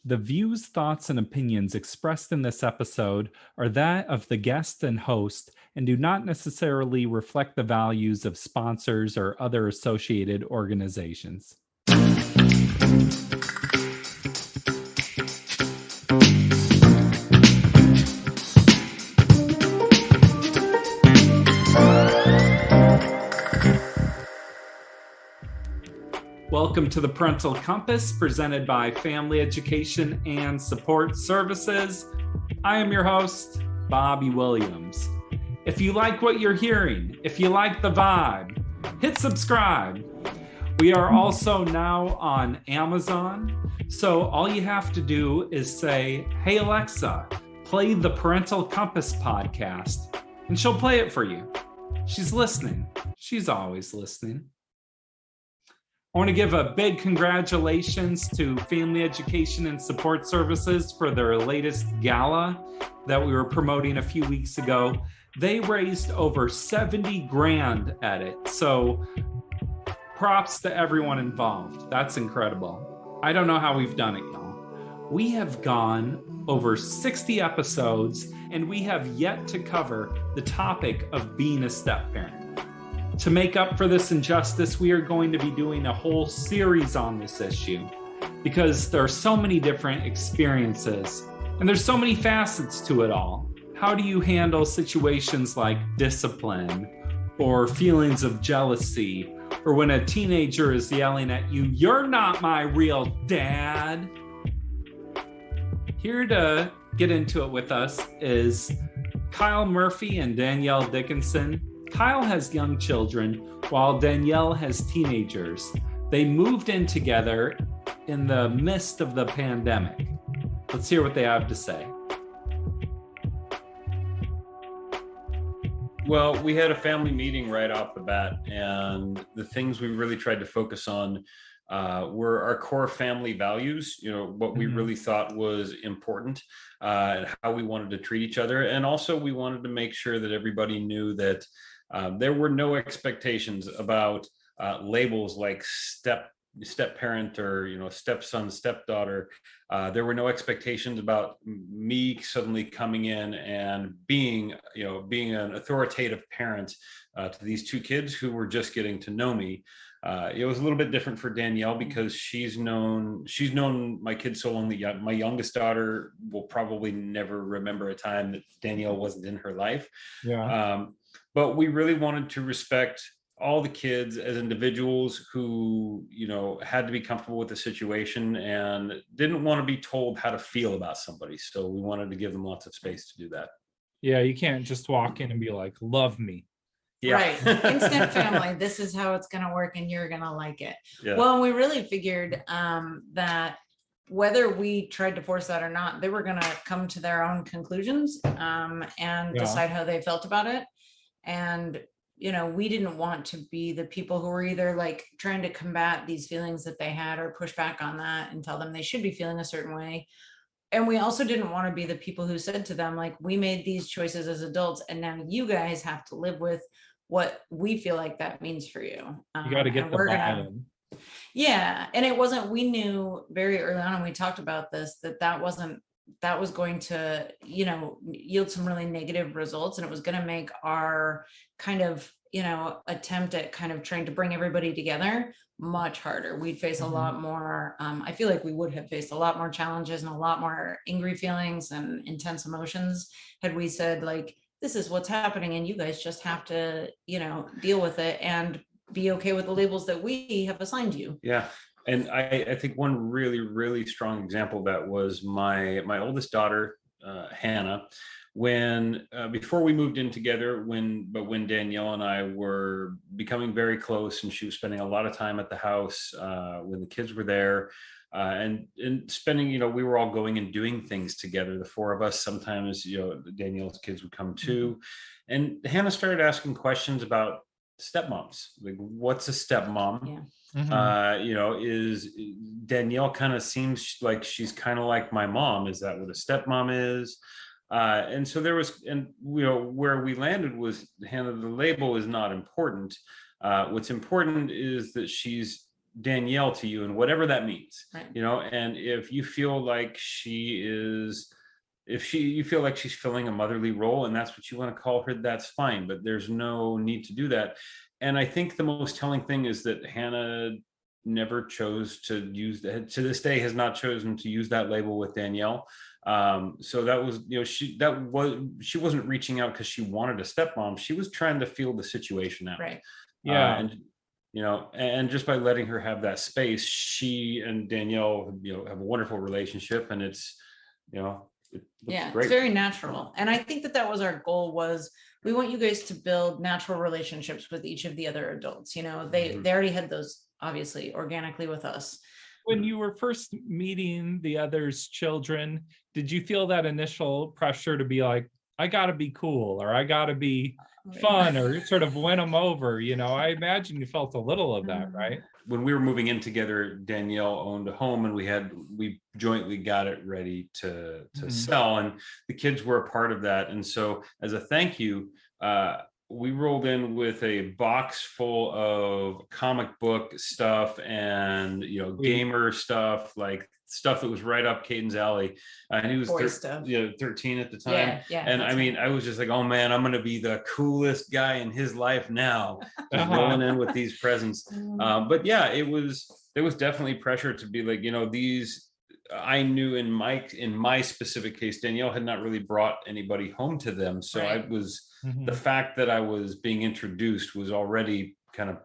The views, thoughts, and opinions expressed in this episode are that of the guest and host and do not necessarily reflect the values of sponsors or other associated organizations. Welcome to the Parental Compass, presented by Family Education and Support Services. I am your host, Bobby Williams. If you like what you're hearing, if you like the vibe, hit subscribe. We are also now on Amazon, so all you have to do is say, "Hey Alexa, play the Parental Compass podcast," and she'll play it for you. She's listening. She's always listening. I want to give a big congratulations to Family Education and Support Services for their latest gala that we were promoting a few weeks ago. They raised over 70 grand at it. So props to everyone involved. That's incredible. I don't know how we've done it, y'all. We have gone over 60 episodes and we have yet to cover the topic of being a step-parent. To make up for this injustice, we are going to be doing a whole series on this issue because there are so many different experiences and there's so many facets to it all. How do you handle situations like discipline or feelings of jealousy, or when a teenager is yelling at you, "You're not my real dad"? Here to get into it with us is Kyle Murphy and Danielle Dickinson. Kyle has young children, while Danielle has teenagers. They moved in together in the midst of the pandemic. Let's hear what they have to say. Well, we had a family meeting right off the bat, and the things we really tried to focus on were our core family values, what we really thought was important, and how we wanted to treat each other. And also we wanted to make sure that everybody knew that there were no expectations about labels like step parent or stepson, stepdaughter. There were no expectations about me suddenly coming in and being an authoritative parent to these two kids who were just getting to know me. It was a little bit different for Danielle because she's known my kids so long that my youngest daughter will probably never remember a time that Danielle wasn't in her life. Yeah. But we really wanted to respect all the kids as individuals who, had to be comfortable with the situation and didn't want to be told how to feel about somebody. So we wanted to give them lots of space to do that. Yeah, you can't just walk in and be like, "Love me." Yeah. Right. Instant family. This is how it's going to work and you're going to like it. Yeah. Well, we really figured that whether we tried to force that or not, they were going to come to their own conclusions and decide how they felt about it. And, we didn't want to be the people who were either like trying to combat these feelings that they had or push back on that and tell them they should be feeling a certain way. And we also didn't want to be the people who said to them, like, we made these choices as adults and now you guys have to live with what we feel like that means for you. You got to get the buy-in. Yeah. And it wasn't, we knew very early on, and we talked about this, that was going to, yield some really negative results. And it was going to make our kind of, attempt at kind of trying to bring everybody together much harder. We'd face a lot more, I feel like we would have faced a lot more challenges and a lot more angry feelings and intense emotions had we said, like, this is what's happening and you guys just have to, deal with it and be okay with the labels that we have assigned you. Yeah. And I think one really, really strong example of that was my oldest daughter, Hannah, when before we moved in together, when Danielle and I were becoming very close and she was spending a lot of time at the house when the kids were there. And spending, we were all going and doing things together, the four of us. Sometimes, Danielle's kids would come too. And Hannah started asking questions about stepmoms. Like, what's a stepmom? Yeah. Is Danielle kind of seems like she's kind of like my mom. Is that what a stepmom is? And so there was, and where we landed was, Hannah, the label is not important. What's important is that she's Danielle to you, and whatever that means, Right. and if you feel like you feel like she's filling a motherly role and that's what you want to call her, that's fine, but there's no need to do that. And I think the most telling thing is that Hannah never chose to use that, to this day has not chosen to use that label with Danielle. So that was, she wasn't reaching out because she wanted a stepmom. She was trying to feel the situation out. Right. Yeah. And just by letting her have that space, she and Danielle, have a wonderful relationship, and it's, great. It's very natural. And I think that was our goal, was we want you guys to build natural relationships with each of the other adults. They already had those obviously organically with us. When you were first meeting the others' children, did you feel that initial pressure to be like, I got to be cool, or I got to be fun, or sort of win them over? I imagine you felt a little of that, right? When we were moving in together, Danielle owned a home, and we jointly got it ready to sell, and the kids were a part of that. And so as a thank you, we rolled in with a box full of comic book stuff and gamer stuff, like stuff that was right up Caden's alley. And he was 13 at the time. Yeah. And I mean, I was just like, oh man, I'm going to be the coolest guy in his life now, just rolling in with these presents. But yeah, there was definitely pressure to be like, these. I knew in my specific case, Danielle had not really brought anybody home to them. So right. I was, the fact that I was being introduced was already kind of,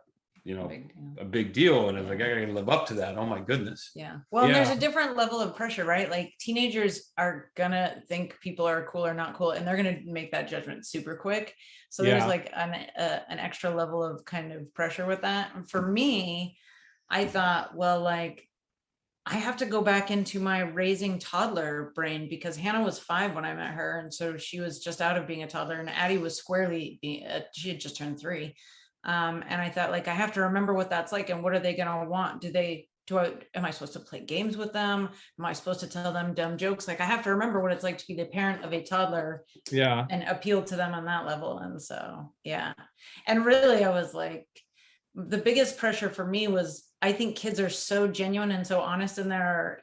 a big deal. And I was like, I gotta live up to that. Oh my goodness. Yeah. Well, there's a different level of pressure, right? Like teenagers are gonna think people are cool or not cool, and they're gonna make that judgment super quick. So there's like an extra level of kind of pressure with that. And for me, I thought, well, like, I have to go back into my raising toddler brain, because Hannah was 5 when I met her. And so she was just out of being a toddler, and Addie was squarely she had just turned 3. And I thought, like, I have to remember what that's like, and what are they going to want? Am I supposed to play games with them? Am I supposed to tell them dumb jokes? Like, I have to remember what it's like to be the parent of a toddler, and appeal to them on that level. And so, and really I was like, the biggest pressure for me was, I think kids are so genuine and so honest in their,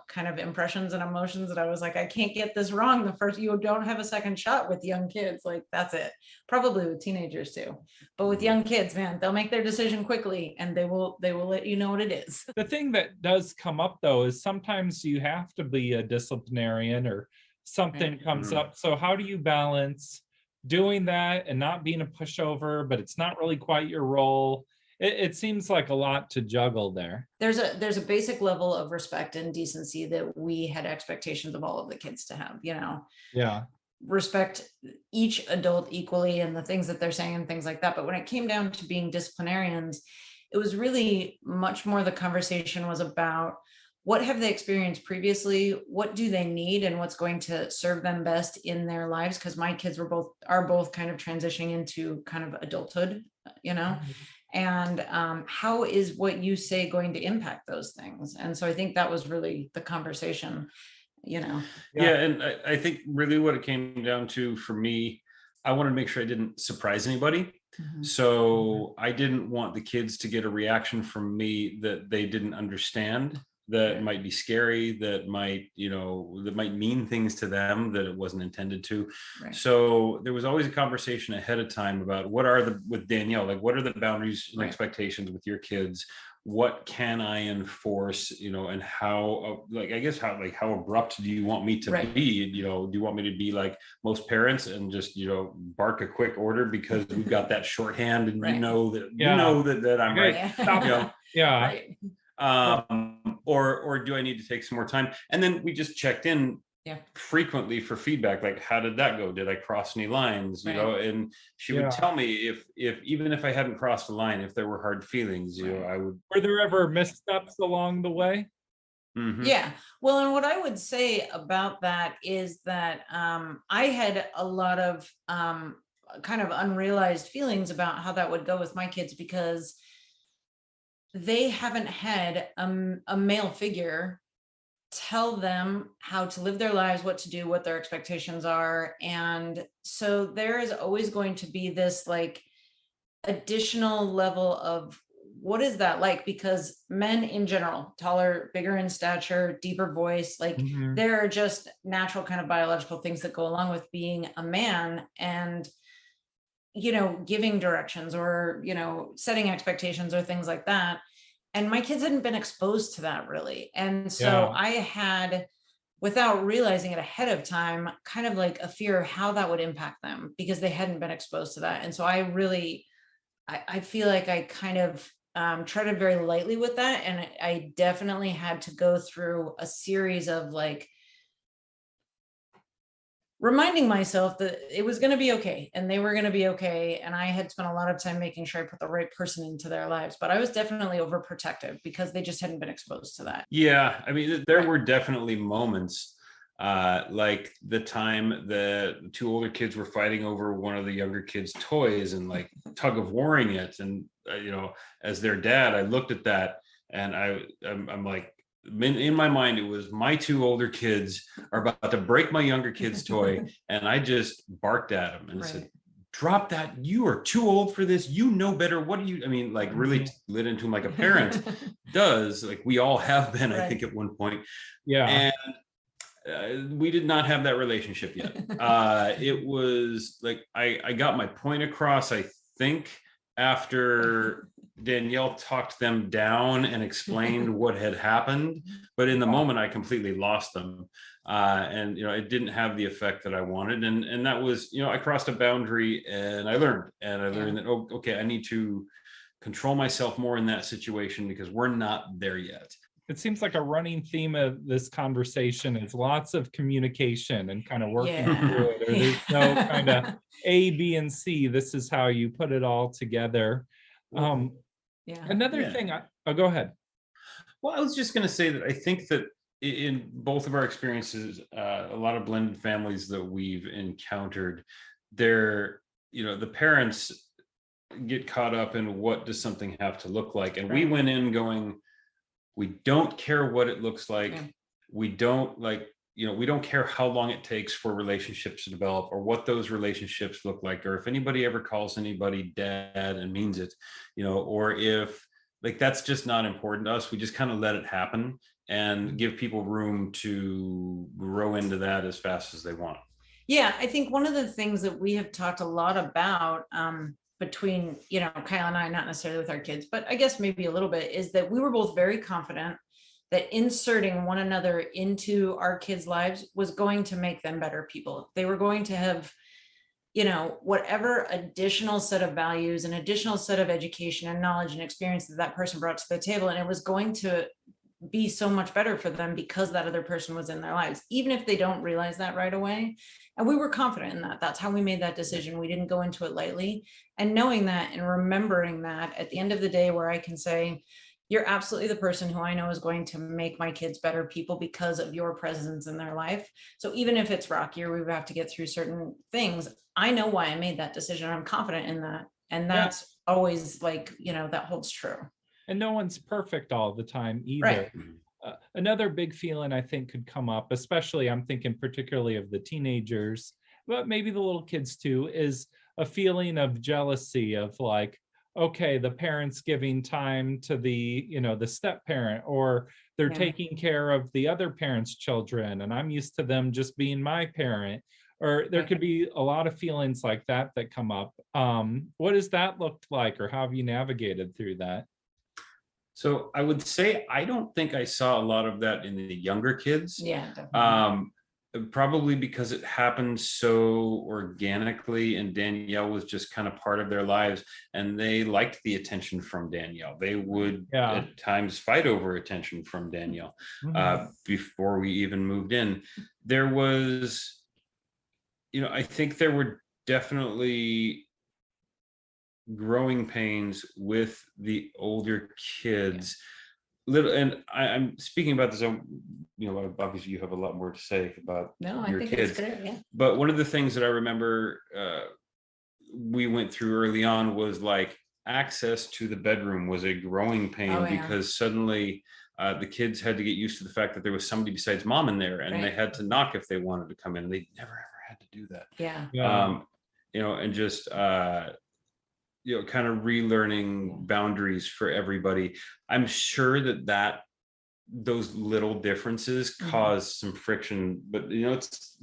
kind of impressions and emotions, that I was like, I can't get this wrong. You don't have a second shot with young kids. Like, that's it. Probably with teenagers too, but with young kids, man, they'll make their decision quickly, and they will let you know what it is. The thing that does come up though, is sometimes you have to be a disciplinarian, or something comes up. So how do you balance doing that and not being a pushover, but it's not really quite your role? It seems like a lot to juggle there. There's a basic level of respect and decency that we had expectations of all of the kids to have, respect each adult equally and the things that they're saying and things like that. But when it came down to being disciplinarians, it was really much more, the conversation was about, what have they experienced previously? What do they need, and what's going to serve them best in their lives? Because my kids are both kind of transitioning into kind of adulthood, and how is what you say going to impact those things? And so I think that was really the conversation, Yeah, and I think really what it came down to for me, I wanted to make sure I didn't surprise anybody. So I didn't want the kids to get a reaction from me that they didn't understand, that might be scary, that might mean things to them that it wasn't intended to. Right. So there was always a conversation ahead of time about with Danielle, like, what are the boundaries and expectations with your kids? What can I enforce, and how, how abrupt do you want me to be? Do you want me to be like most parents and just, bark a quick order because we've got that shorthand and that I'm right. Right. Or do I need to take some more time? And then we just checked in frequently for feedback, like, how did that go? Did I cross any lines? And she would tell me if even if I hadn't crossed a line, if there were hard feelings, I would. Were there ever missteps along the way? Yeah. Well, and what I would say about that is that I had a lot of kind of unrealized feelings about how that would go with my kids, because they haven't had a male figure tell them how to live their lives, what to do, what their expectations are. And so there is always going to be this like additional level of what is that like? Because men in general, taller, bigger in stature, deeper voice, like there are just natural kind of biological things that go along with being a man, and giving directions or setting expectations or things like that. And my kids hadn't been exposed to that really. And so I had, without realizing it ahead of time, kind of like a fear of how that would impact them because they hadn't been exposed to that. And so I feel like I kind of treaded very lightly with that. And I definitely had to go through a series of like reminding myself that it was going to be okay and they were going to be okay. And I had spent a lot of time making sure I put the right person into their lives, but I was definitely overprotective because they just hadn't been exposed to that. Yeah. I mean, there were definitely moments like the time the two older kids were fighting over one of the younger kids' toys and like tug of warring it. And, as their dad, I looked at that and I'm like, in my mind, it was my two older kids are about to break my younger kid's toy. And I just barked at him and said, drop that. You are too old for this. You know better. What do you, like really lit into him like a parent does. Like we all have been, I think at one point. Yeah. And we did not have that relationship yet. It was like, I got my point across, I think, after Danielle talked them down and explained what had happened, but in the moment I completely lost them. And it didn't have the effect that I wanted. And that was, I crossed a boundary and I learned that, okay, I need to control myself more in that situation because we're not there yet. It seems like a running theme of this conversation is lots of communication and kind of working through it. Or there's no kind of A, B, and C. This is how you put it all together. Another thing, go ahead. Well, I was just going to say that I think that in both of our experiences, a lot of blended families that we've encountered, the parents get caught up in what does something have to look like. And we went in going, we don't care what it looks like. We don't we don't care how long it takes for relationships to develop or what those relationships look like, or if anybody ever calls anybody dad and means it, or if that's just not important to us. We just kind of let it happen and give people room to grow into that as fast as they want. Yeah, I think one of the things that we have talked a lot about between, Kyle and I, not necessarily with our kids, but I guess maybe a little bit, is that we were both very confident that inserting one another into our kids' lives was going to make them better people. They were going to have, whatever additional set of values and additional set of education and knowledge and experience that person brought to the table. And it was going to be so much better for them because that other person was in their lives, even if they don't realize that right away. And we were confident in that. That's how we made that decision. We didn't go into it lightly. And knowing that and remembering that at the end of the day, where I can say, you're absolutely the person who I know is going to make my kids better people because of your presence in their life. So even if it's rocky or we have to get through certain things, I know why I made that decision. I'm confident in that. And that's always that holds true. And no one's perfect all the time either. Another big feeling I think could come up, especially I'm thinking particularly of the teenagers, but maybe the little kids too, is a feeling of jealousy of like, okay, the parents giving time to the step parent, or they're taking care of the other parent's children, and I'm used to them just being my parent. Or there could be a lot of feelings like that come up. What does that look like, or how have you navigated through that? So I would say I don't think I saw a lot of that in the younger kids. Yeah, definitely. Probably because it happened so organically and Danielle was just kind of part of their lives and they liked the attention from Danielle. They would at times fight over attention from Danielle before we even moved in. There was, I think there were definitely growing pains with the older kids. And I'm speaking about this, obviously you have a lot more to say about your kids. But one of the things that I remember we went through early on was like access to the bedroom was a growing pain because suddenly the kids had to get used to the fact that there was somebody besides mom in there and they had to knock if they wanted to come in. They never ever had to do that. Yeah. And just kind of relearning boundaries for everybody. I'm sure that those little differences cause some friction, but it's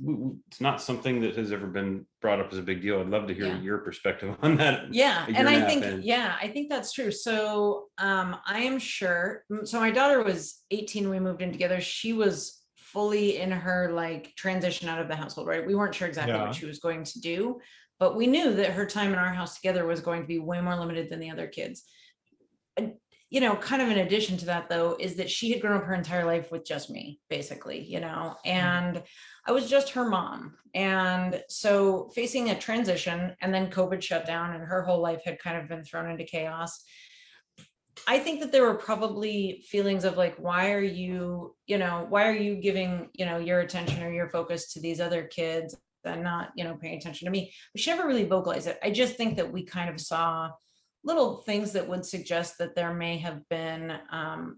not something that has ever been brought up as a big deal. I'd love to hear your perspective on that. And I think that's true. So I am sure. So my daughter was 18 when we moved in together. She was fully in her like transition out of the household, right? We weren't sure exactly what she was going to do, but we knew that her time in our house together was going to be way more limited than the other kids. Kind of in addition to that, though, is that she had grown up her entire life with just me, basically, and I was just her mom. And so facing a transition, and then COVID shut down and her whole life had kind of been thrown into chaos. I think that there were probably feelings of like, why are you giving, your attention or your focus to these other kids and not, paying attention to me? But she never really vocalized it. I just think that we kind of saw little things that would suggest that there may have been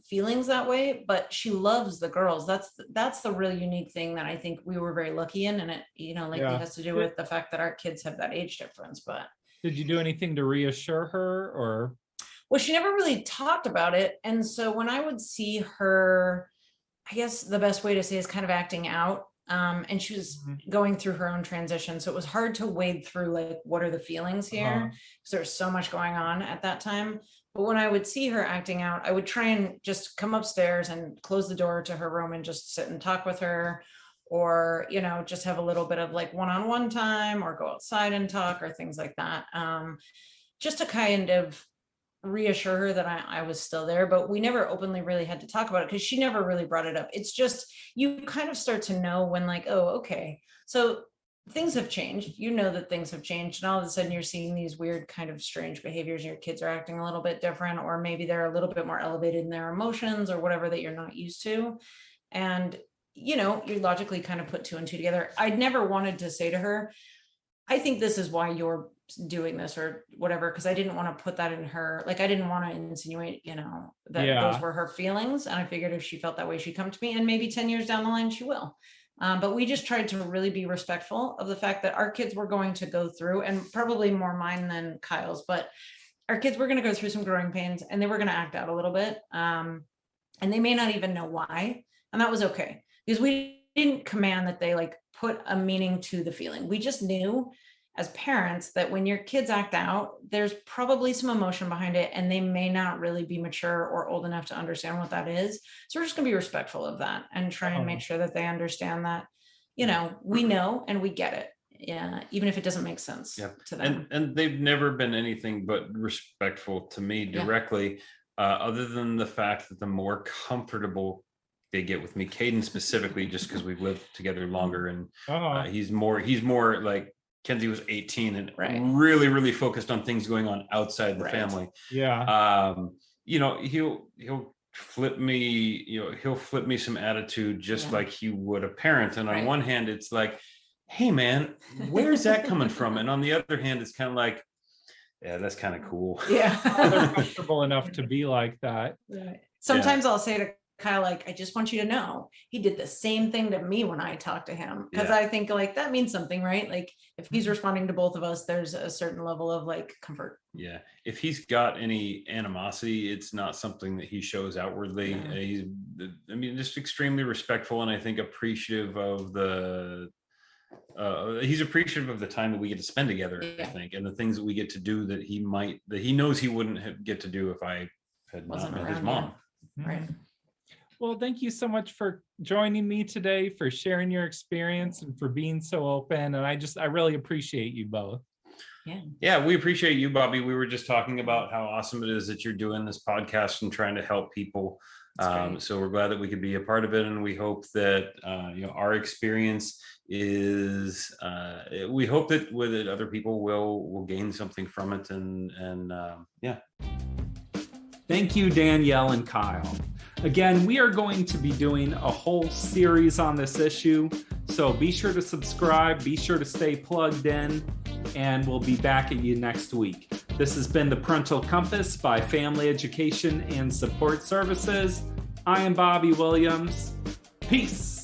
feelings that way, but she loves the girls. That's the really unique thing that I think we were very lucky in. And it, it has to do with the fact that our kids have that age difference. But did you do anything to reassure her, or? Well, she never really talked about it. And so when I would see her, I guess the best way to say is kind of acting out. And she was going through her own transition. So it was hard to wade through like, what are the feelings here? Because there's so much going on at that time. But when I would see her acting out, I would try and just come upstairs and close the door to her room and just sit and talk with her, or, just have a little bit of like one-on-one time, or go outside and talk, or things like that. Just to kind of reassure her that I was still there, but we never openly really had to talk about it because she never really brought it up. It's just, you kind of start to know when like, oh, okay, so things have changed, that things have changed, and all of a sudden you're seeing these weird kind of strange behaviors, and your kids are acting a little bit different, or maybe they're a little bit more elevated in their emotions or whatever that you're not used to. And, you logically kind of put two and two together. I'd never wanted to say to her, I think this is why you're doing this or whatever, because I didn't want to put that in her, like I didn't want to insinuate that those were her feelings, and I figured if she felt that way she'd come to me, and maybe 10 years down the line she will. But we just tried to really be respectful of the fact that our kids were going to go through, and probably more mine than Kyle's, but our kids were going to go through some growing pains, and they were going to act out a little bit, and they may not even know why, and that was okay, because we didn't command that they like put a meaning to the feeling. We just knew as parents that when your kids act out, there's probably some emotion behind it, and they may not really be mature or old enough to understand what that is. So we're just going to be respectful of that and try and make sure that they understand that, we know and we get it. Yeah. Even if it doesn't make sense to them. And they've never been anything but respectful to me directly, other than the fact that the more comfortable they get with me, Caden specifically, just because we've lived together longer, and he's more like, Kenzie was 18 and really, really focused on things going on outside the family. Yeah. He'll flip me, he'll flip me some attitude just like he would a parent. And on one hand, it's like, hey man, where's that coming from? And on the other hand, it's kind of like, yeah, that's kind of cool. Yeah. They're comfortable enough to be like that. Right. Sometimes I'll say to Kyle, like, I just want you to know he did the same thing to me when I talked to him, because I think like that means something, right? Like if he's responding to both of us, there's a certain level of like comfort. Yeah. If he's got any animosity, it's not something that he shows outwardly. He's just extremely respectful, and I think appreciative of he's appreciative of the time that we get to spend together, I think, and the things that we get to do that he knows he wouldn't get to do if I had not met his mom. Right. Well, thank you so much for joining me today, for sharing your experience, and for being so open. And I really appreciate you both. Yeah, we appreciate you, Bobby. We were just talking about how awesome it is that you're doing this podcast and trying to help people. So we're glad that we could be a part of it. And we hope that, our experience is, we hope that other people will gain something from it. And Thank you, Danielle and Kyle. Again, we are going to be doing a whole series on this issue, so be sure to subscribe, be sure to stay plugged in, and we'll be back at you next week. This has been the Parental Compass by Family Education and Support Services. I am Bobby Williams. Peace.